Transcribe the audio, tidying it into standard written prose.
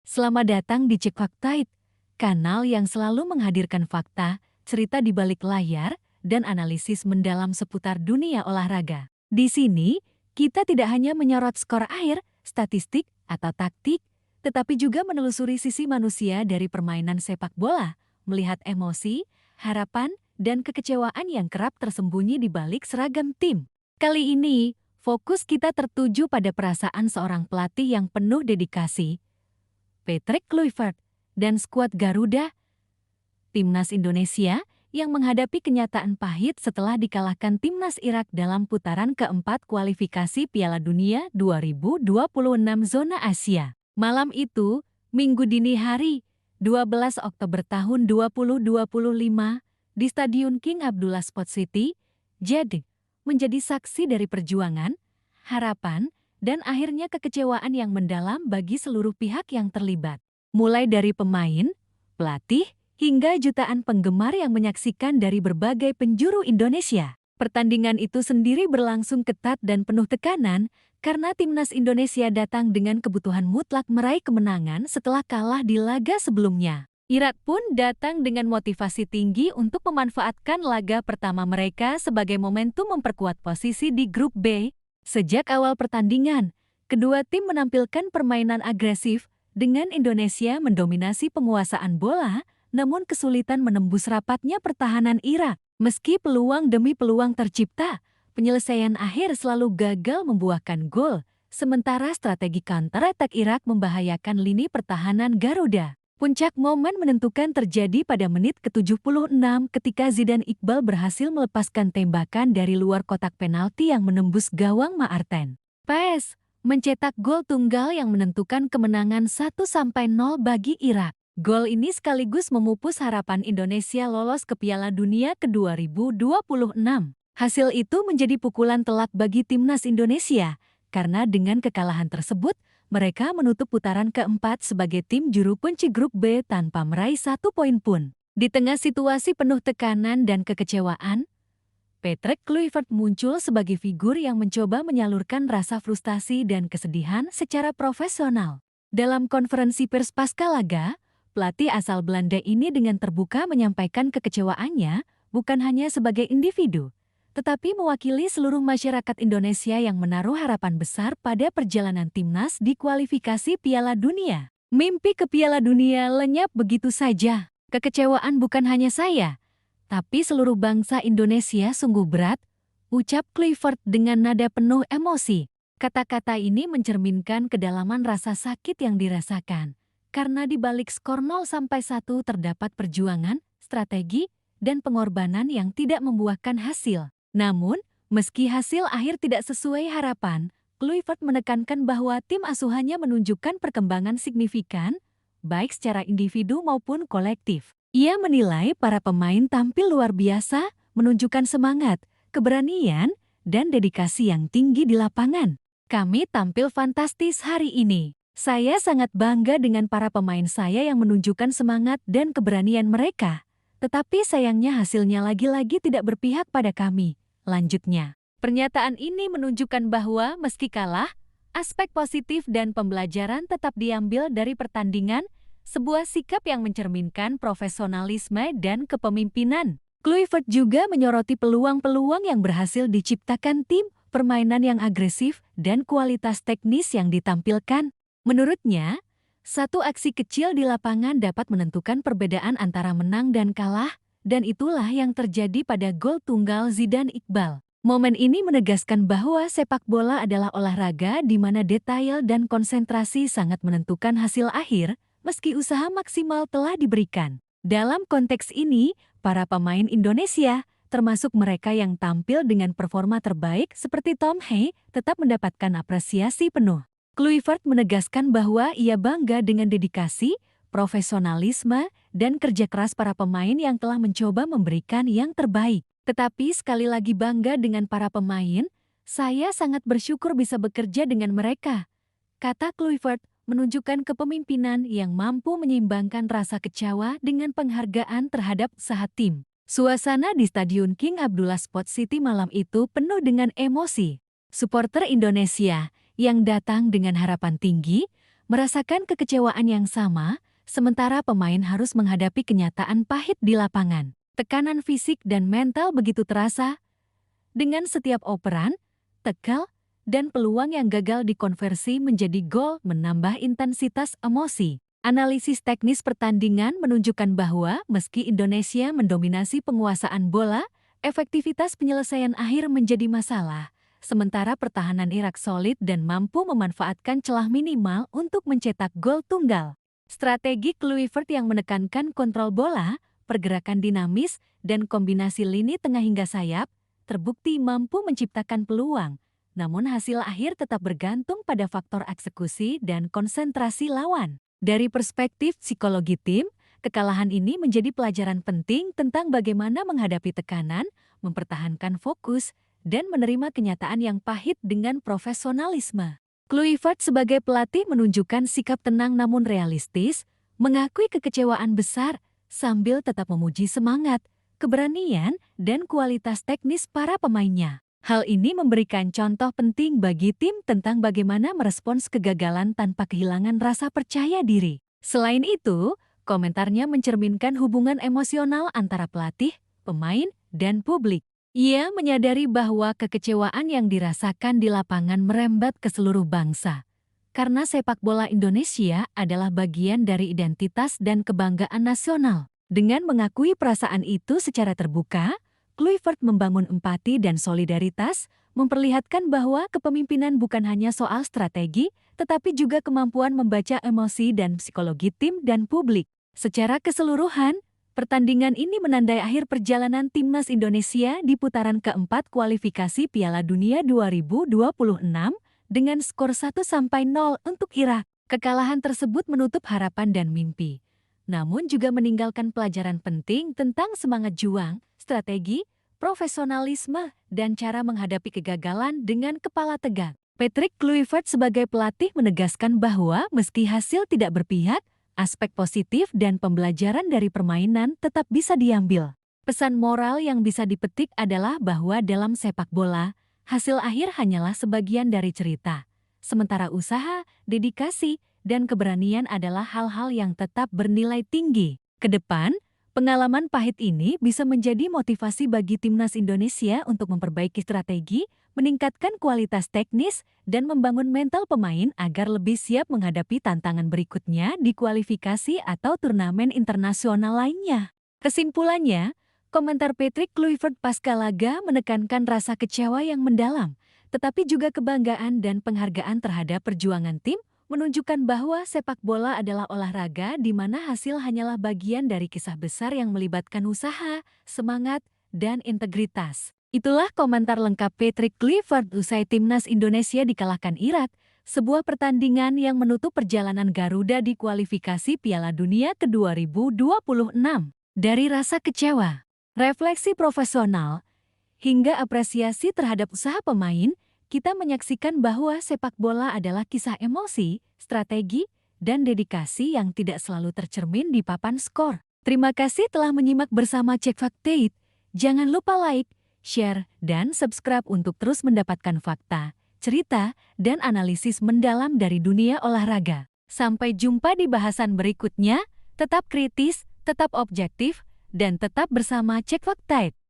Selamat datang di Cek Fakta, kanal yang selalu menghadirkan fakta, cerita di balik layar, dan analisis mendalam seputar dunia olahraga. Di sini, kita tidak hanya menyorot skor akhir, statistik, atau taktik, tetapi juga menelusuri sisi manusia dari permainan sepak bola, melihat emosi, harapan, dan kekecewaan yang kerap tersembunyi di balik seragam tim. Kali ini, fokus kita tertuju pada perasaan seorang pelatih yang penuh dedikasi, Patrick Kluivert, dan skuad Garuda, timnas Indonesia yang menghadapi kenyataan pahit setelah dikalahkan timnas Irak dalam putaran keempat kualifikasi Piala Dunia 2026 zona Asia. Malam itu, Minggu dini hari, 12 Oktober tahun 2025, di Stadion King Abdullah Sport City, Jeddah, menjadi saksi dari perjuangan, harapan, dan akhirnya kekecewaan yang mendalam bagi seluruh pihak yang terlibat. Mulai dari pemain, pelatih, hingga jutaan penggemar yang menyaksikan dari berbagai penjuru Indonesia. Pertandingan itu sendiri berlangsung ketat dan penuh tekanan karena timnas Indonesia datang dengan kebutuhan mutlak meraih kemenangan setelah kalah di laga sebelumnya. Irak pun datang dengan motivasi tinggi untuk memanfaatkan laga pertama mereka sebagai momentum memperkuat posisi di grup B. Sejak awal pertandingan, kedua tim menampilkan permainan agresif dengan Indonesia mendominasi penguasaan bola, namun kesulitan menembus rapatnya pertahanan Irak. Meski peluang demi peluang tercipta, penyelesaian akhir selalu gagal membuahkan gol, sementara strategi counter-attack Irak membahayakan lini pertahanan Garuda. Puncak momen menentukan terjadi pada menit ke-76 ketika Zidane Iqbal berhasil melepaskan tembakan dari luar kotak penalti yang menembus gawang Maarten. PS mencetak gol tunggal yang menentukan kemenangan 1-0 bagi Irak. Gol ini sekaligus memupus harapan Indonesia lolos ke Piala Dunia ke-2026. Hasil itu menjadi pukulan telak bagi timnas Indonesia, karena dengan kekalahan tersebut, mereka menutup putaran keempat sebagai tim juru kunci grup B tanpa meraih 1 poin pun. Di tengah situasi penuh tekanan dan kekecewaan, Patrick Kluivert muncul sebagai figur yang mencoba menyalurkan rasa frustasi dan kesedihan secara profesional. Dalam konferensi pers pasca laga, pelatih asal Belanda ini dengan terbuka menyampaikan kekecewaannya bukan hanya sebagai individu, tetapi mewakili seluruh masyarakat Indonesia yang menaruh harapan besar pada perjalanan timnas di kualifikasi Piala Dunia. Mimpi ke Piala Dunia lenyap begitu saja. Kekecewaan bukan hanya saya, tapi seluruh bangsa Indonesia sungguh berat, ucap Kluivert dengan nada penuh emosi. Kata-kata ini mencerminkan kedalaman rasa sakit yang dirasakan, karena di balik skor 0-1 terdapat perjuangan, strategi, dan pengorbanan yang tidak membuahkan hasil. Namun, meski hasil akhir tidak sesuai harapan, Kluivert menekankan bahwa tim asuhannya menunjukkan perkembangan signifikan, baik secara individu maupun kolektif. Ia menilai para pemain tampil luar biasa, menunjukkan semangat, keberanian, dan dedikasi yang tinggi di lapangan. Kami tampil fantastis hari ini. Saya sangat bangga dengan para pemain saya yang menunjukkan semangat dan keberanian mereka. Tetapi sayangnya hasilnya lagi-lagi tidak berpihak pada kami. Lanjutnya, pernyataan ini menunjukkan bahwa meski kalah, aspek positif dan pembelajaran tetap diambil dari pertandingan, sebuah sikap yang mencerminkan profesionalisme dan kepemimpinan. Kluivert juga menyoroti peluang-peluang yang berhasil diciptakan tim, permainan yang agresif, dan kualitas teknis yang ditampilkan. Menurutnya, satu aksi kecil di lapangan dapat menentukan perbedaan antara menang dan kalah, dan itulah yang terjadi pada gol tunggal Zidane Iqbal. Momen ini menegaskan bahwa sepak bola adalah olahraga di mana detail dan konsentrasi sangat menentukan hasil akhir, meski usaha maksimal telah diberikan. Dalam konteks ini, para pemain Indonesia, termasuk mereka yang tampil dengan performa terbaik seperti Tom Hey, tetap mendapatkan apresiasi penuh. Kluivert menegaskan bahwa ia bangga dengan dedikasi, profesionalisme, dan kerja keras para pemain yang telah mencoba memberikan yang terbaik. Tetapi sekali lagi bangga dengan para pemain, saya sangat bersyukur bisa bekerja dengan mereka, kata Kluivert, menunjukkan kepemimpinan yang mampu menyeimbangkan rasa kecewa dengan penghargaan terhadap usaha tim. Suasana di Stadion King Abdullah Sport City malam itu penuh dengan emosi. Supporter Indonesia yang datang dengan harapan tinggi, merasakan kekecewaan yang sama, sementara pemain harus menghadapi kenyataan pahit di lapangan. Tekanan fisik dan mental begitu terasa. Dengan setiap operan, tegal, dan peluang yang gagal dikonversi menjadi gol menambah intensitas emosi. Analisis teknis pertandingan menunjukkan bahwa meski Indonesia mendominasi penguasaan bola, efektivitas penyelesaian akhir menjadi masalah. Sementara pertahanan Irak solid dan mampu memanfaatkan celah minimal untuk mencetak gol tunggal. Strategi Kluivert yang menekankan kontrol bola, pergerakan dinamis, dan kombinasi lini tengah hingga sayap, terbukti mampu menciptakan peluang. Namun hasil akhir tetap bergantung pada faktor eksekusi dan konsentrasi lawan. Dari perspektif psikologi tim, kekalahan ini menjadi pelajaran penting tentang bagaimana menghadapi tekanan, mempertahankan fokus, dan menerima kenyataan yang pahit dengan profesionalisme. Kluivert sebagai pelatih menunjukkan sikap tenang namun realistis, mengakui kekecewaan besar, sambil tetap memuji semangat, keberanian, dan kualitas teknis para pemainnya. Hal ini memberikan contoh penting bagi tim tentang bagaimana merespons kegagalan tanpa kehilangan rasa percaya diri. Selain itu, komentarnya mencerminkan hubungan emosional antara pelatih, pemain, dan publik. Ia menyadari bahwa kekecewaan yang dirasakan di lapangan merembet ke seluruh bangsa. Karena sepak bola Indonesia adalah bagian dari identitas dan kebanggaan nasional. Dengan mengakui perasaan itu secara terbuka, Kluivert membangun empati dan solidaritas, memperlihatkan bahwa kepemimpinan bukan hanya soal strategi, tetapi juga kemampuan membaca emosi dan psikologi tim dan publik. Secara keseluruhan, pertandingan ini menandai akhir perjalanan timnas Indonesia di putaran keempat kualifikasi Piala Dunia 2026 dengan skor 1-0 untuk Irak. Kekalahan tersebut menutup harapan dan mimpi, namun juga meninggalkan pelajaran penting tentang semangat juang, strategi, profesionalisme, dan cara menghadapi kegagalan dengan kepala tegak. Patrick Kluivert sebagai pelatih menegaskan bahwa meski hasil tidak berpihak, aspek positif dan pembelajaran dari permainan tetap bisa diambil. Pesan moral yang bisa dipetik adalah bahwa dalam sepak bola, hasil akhir hanyalah sebagian dari cerita. Sementara usaha, dedikasi, dan keberanian adalah hal-hal yang tetap bernilai tinggi. Ke depan, pengalaman pahit ini bisa menjadi motivasi bagi timnas Indonesia untuk memperbaiki strategi, meningkatkan kualitas teknis, dan membangun mental pemain agar lebih siap menghadapi tantangan berikutnya di kualifikasi atau turnamen internasional lainnya. Kesimpulannya, komentar Patrick Kluivert pasca laga menekankan rasa kecewa yang mendalam, tetapi juga kebanggaan dan penghargaan terhadap perjuangan tim, menunjukkan bahwa sepak bola adalah olahraga di mana hasil hanyalah bagian dari kisah besar yang melibatkan usaha, semangat, dan integritas. Itulah komentar lengkap Patrick Kluivert usai timnas Indonesia dikalahkan Irak, sebuah pertandingan yang menutup perjalanan Garuda di kualifikasi Piala Dunia ke-2026. Dari rasa kecewa, refleksi profesional, hingga apresiasi terhadap usaha pemain, kita menyaksikan bahwa sepak bola adalah kisah emosi, strategi, dan dedikasi yang tidak selalu tercermin di papan skor. Terima kasih telah menyimak bersama Cek Fakta. Jangan lupa like, share, dan subscribe untuk terus mendapatkan fakta, cerita, dan analisis mendalam dari dunia olahraga. Sampai jumpa di bahasan berikutnya, tetap kritis, tetap objektif, dan tetap bersama Cek Fakta.